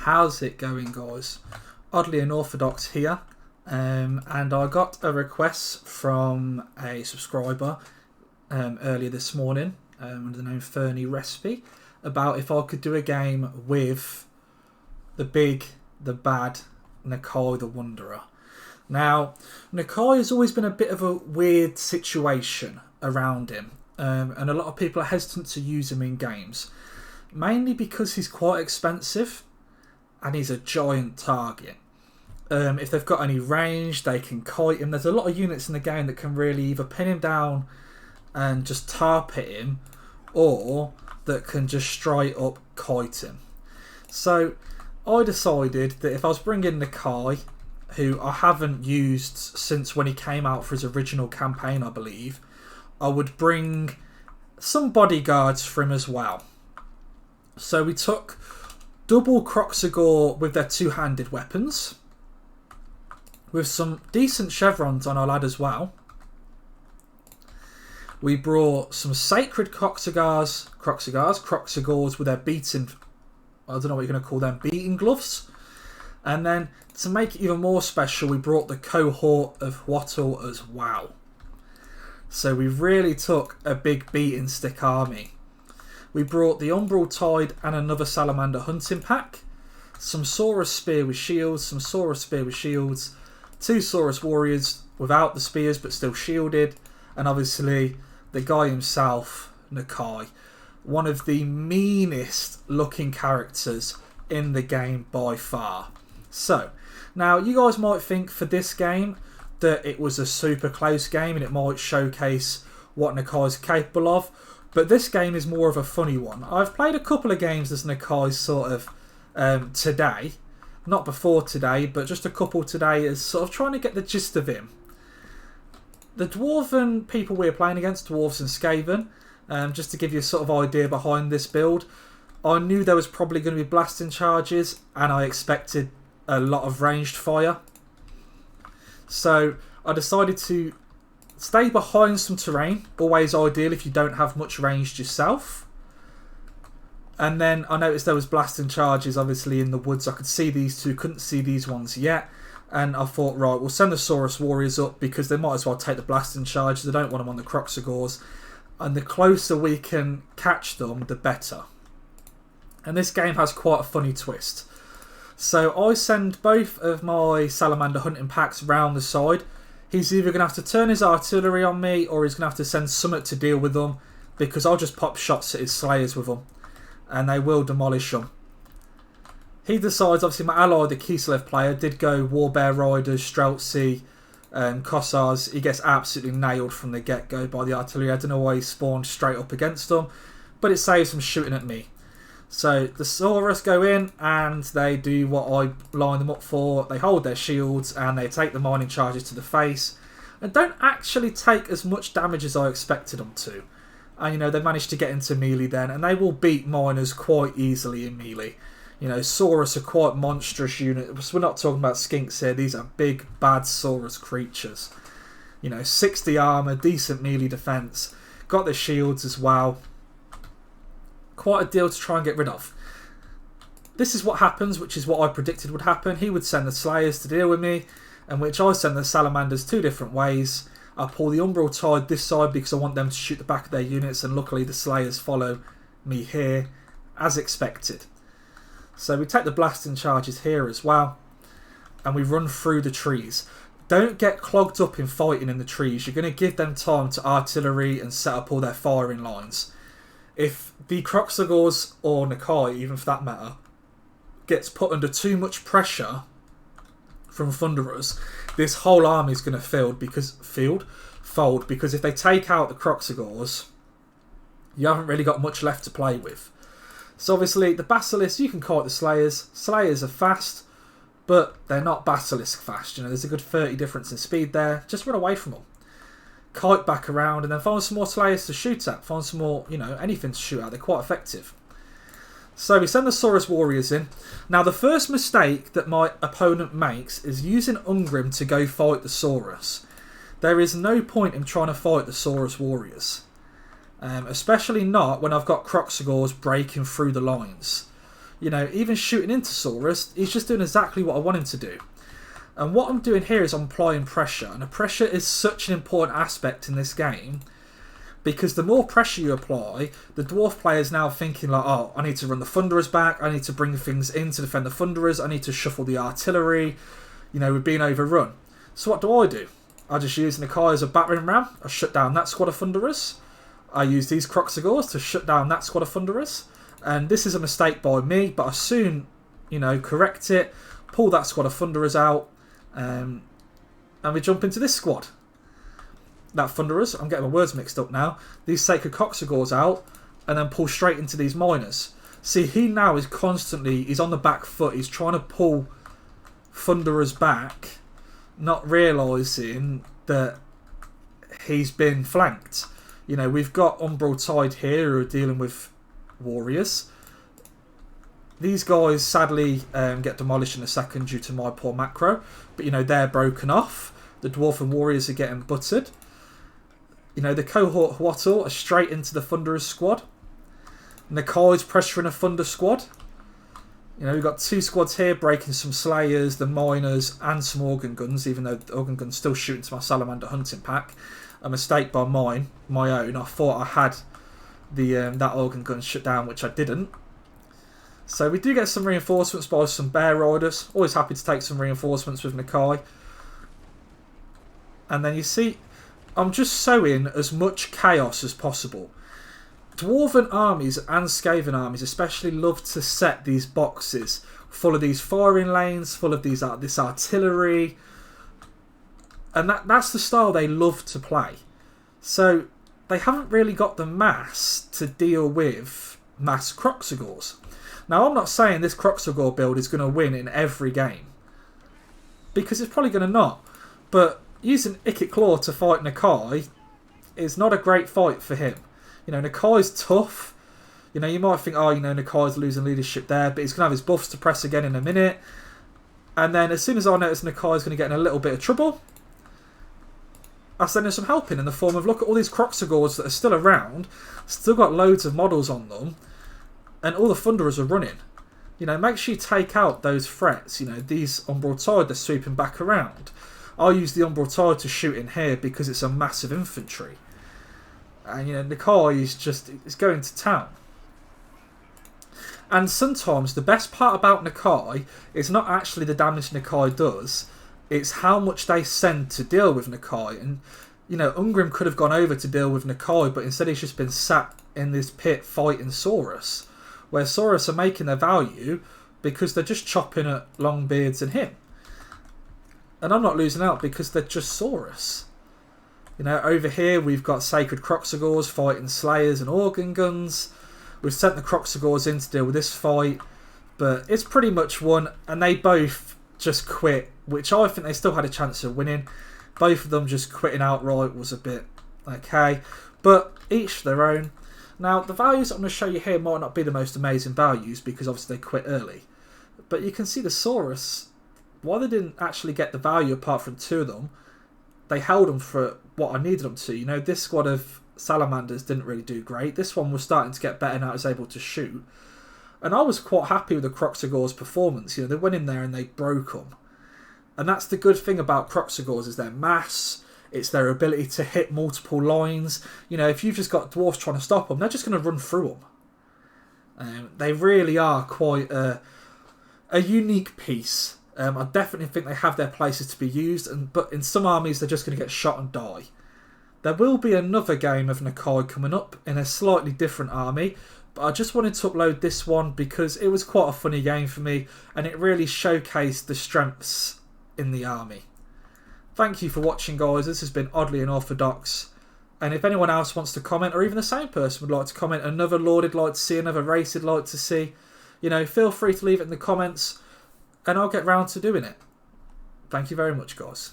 How's it going, guys? Oddly Unorthodox here, and I got a request from a subscriber earlier this morning under the name Fernie Recipe about if I could do a game with the big, the bad Nakai the Wanderer. Now, Nakai has always been a bit of a weird situation around him, and a lot of people are hesitant to use him in games, mainly because he's quite expensive and he's a giant target. If they've got any range, they can kite him. There's a lot of units in the game that can really either pin him down and just tarp hit him, or that can just straight up kite him. So I decided that if I was bringing Nakai, who I haven't used since when he came out for his original campaign, I believe, I would bring some bodyguards for him as well. So we took double Croxagore with their two-handed weapons, with some decent chevrons on our lad as well. We brought some sacred Croxagores with their beating, I don't know what you're going to call them, beating gloves. And then to make it even more special, we brought the cohort of Wattle as well. So we really took a big beating stick army. We brought the Umbral Tide and another Salamander hunting pack, some Saurus Spear with shields, some Saurus Spear with shields, two Saurus Warriors without the spears but still shielded, and obviously the guy himself, Nakai, one of the meanest looking characters in the game by far. So, now you guys might think for this game that it was a super close game and it might showcase what Nakai is capable of, but this game is more of a funny one. I've played a couple of games as Nakai sort of today, not before today, but just a couple today, as sort of trying to get the gist of him. The Dwarven people we're playing against, Dwarves and Skaven, just to give you a sort of idea behind this build, I knew there was probably going to be blasting charges and I expected a lot of ranged fire. So I decided to stay behind some terrain, always ideal if you don't have much ranged yourself. And then I noticed there was blasting charges obviously in the woods. I could see these two, couldn't see these ones yet. And I thought, right, we'll send the Saurus Warriors up because they might as well take the blasting charges. I don't want them on the Croxagores. And the closer we can catch them, the better. And this game has quite a funny twist. So I send both of my Salamander hunting packs round the side. He's either going to have to turn his artillery on me or he's going to have to send Summit to deal with them, because I'll just pop shots at his Slayers with them and they will demolish them. He decides, obviously my ally, the Kislev player, did go Warbear Riders, Streltsy and Kossars. He gets absolutely nailed from the get-go by the artillery. I don't know why he spawned straight up against them, but it saves him shooting at me. So the Saurus go in and they do what I line them up for. They hold their shields and they take the mining charges to the face and don't actually take as much damage as I expected them to. And you know, they managed to get into melee then, and they will beat miners quite easily in melee. You know, Saurus are quite monstrous units. We're not talking about skinks here. These are big, bad Saurus creatures. You know, 60 armour, decent melee defence. Got the shields as well. Quite a deal to try and get rid of. This is what happens, which is what I predicted would happen. He would send the Slayers to deal with me, and which I send the Salamanders two different ways. I pull the Umbral Tide this side because I want them to shoot the back of their units, and luckily the Slayers follow me here, as expected. So we take the blasting charges here as well, and we run through the trees. Don't get clogged up in fighting in the trees. You're going to give them time to artillery and set up all their firing lines. If the Croxagores, or Nakai even for that matter, gets put under too much pressure from Thunderers, this whole army is going to fold because if they take out the Croxagores, you haven't really got much left to play with. So obviously the Basilisk, you can call it the Slayers. Slayers are fast, but they're not Basilisk fast. You know, there's a good 30 difference in speed there. Just run away from them. Kite back around and then find some more Slayers to shoot at. Find some more, you know, anything to shoot at. They're quite effective. So we send the Saurus Warriors in. Now the first mistake that my opponent makes is using Ungrim to go fight the Saurus. There is no point in trying to fight the Saurus Warriors. Especially not when I've got Croxagores breaking through the lines. You know, even shooting into Saurus, he's just doing exactly what I want him to do. And what I'm doing here is I'm applying pressure. And the pressure is such an important aspect in this game, because the more pressure you apply, the dwarf player is now thinking like, oh, I need to run the Thunderers back, I need to bring things in to defend the Thunderers, I need to shuffle the artillery, you know, we're being overrun. So what do? I just use Nakai as a battering ram, I shut down that squad of Thunderers. I use these Croxagores to shut down that squad of Thunderers. And this is a mistake by me, but I soon, you know, correct it, pull that squad of Thunderers out, and we jump into this squad. That Thunderers, I'm getting my words mixed up now. These Sacred Croxagores out, and then pull straight into these Miners. See, he now is constantly, he's on the back foot, he's trying to pull Thunderers back, not realising that he's been flanked. You know, we've got Umbral Tide here who are dealing with warriors. These guys sadly get demolished in a second due to my poor macro, but you know, they're broken off. The Dwarven warriors are getting buttered. You know, the cohort Huatl are straight into the Thunderers squad. Nakai's pressuring a Thunder squad. You know, we've got two squads here breaking some Slayers, the Miners, and some Organ Guns, even though the Organ Gun's still shooting to my Salamander hunting pack. A mistake by my own. I thought I had the that Organ Gun shut down, which I didn't. So we do get some reinforcements by some Bear Riders. Always happy to take some reinforcements with Nakai. And then you see, I'm just sowing as much chaos as possible. Dwarven armies and Skaven armies especially love to set these boxes full of these firing lanes, full of these this artillery. And that's the style they love to play. So they haven't really got the mass to deal with mass Croxagores. Now, I'm not saying this Croxagore build is going to win in every game, because it's probably going to not. But using Ikit Claw to fight Nakai is not a great fight for him. You know, Nakai's tough. You know, you might think, oh, you know, Nakai's losing leadership there, but he's going to have his buffs to press again in a minute. And then as soon as I notice Nakai's going to get in a little bit of trouble, I send him some help in the form of, look at all these Croxagores that are still around, still got loads of models on them, and all the Thunderers are running. You know, make sure you take out those threats. You know, these Umbral Tide, they're sweeping back around. I'll use the Umbral Tide to shoot in here because it's a massive infantry. And, you know, Nakai is going to town. And sometimes the best part about Nakai is not actually the damage Nakai does, it's how much they send to deal with Nakai. And, you know, Ungrim could have gone over to deal with Nakai, but instead he's just been sat in this pit fighting Saurus, where Saurus are making their value because they're just chopping at Longbeards and him. And I'm not losing out because they're just Saurus. You know, over here we've got Sacred Croxagores fighting Slayers and Organ Guns. We've sent the Croxagores in to deal with this fight, but it's pretty much won, and they both just quit, which I think they still had a chance of winning. Both of them just quitting outright was a bit okay, but each their own. Now, the values I'm going to show you here might not be the most amazing values because obviously they quit early, but you can see the Saurus, why they didn't actually get the value apart from two of them, they held them for what I needed them to. You know, this squad of Salamanders didn't really do great. This one was starting to get better now, it was able to shoot. And I was quite happy with the Croxagores' performance. You know, they went in there and they broke them. And that's the good thing about Croxagores, is their mass, it's their ability to hit multiple lines. You know, if you've just got dwarfs trying to stop them, they're just going to run through them. They really are quite a unique piece. I definitely think they have their places to be used, but in some armies they're just going to get shot and die. There will be another game of Nakai coming up in a slightly different army, but I just wanted to upload this one because it was quite a funny game for me and it really showcased the strengths in the army. Thank you for watching, guys. This has been Oddly Unorthodox, and if anyone else wants to comment, or even the same person would like to comment, another lord would like to see, another race would like to see, you know, feel free to leave it in the comments and I'll get round to doing it. Thank you very much, guys.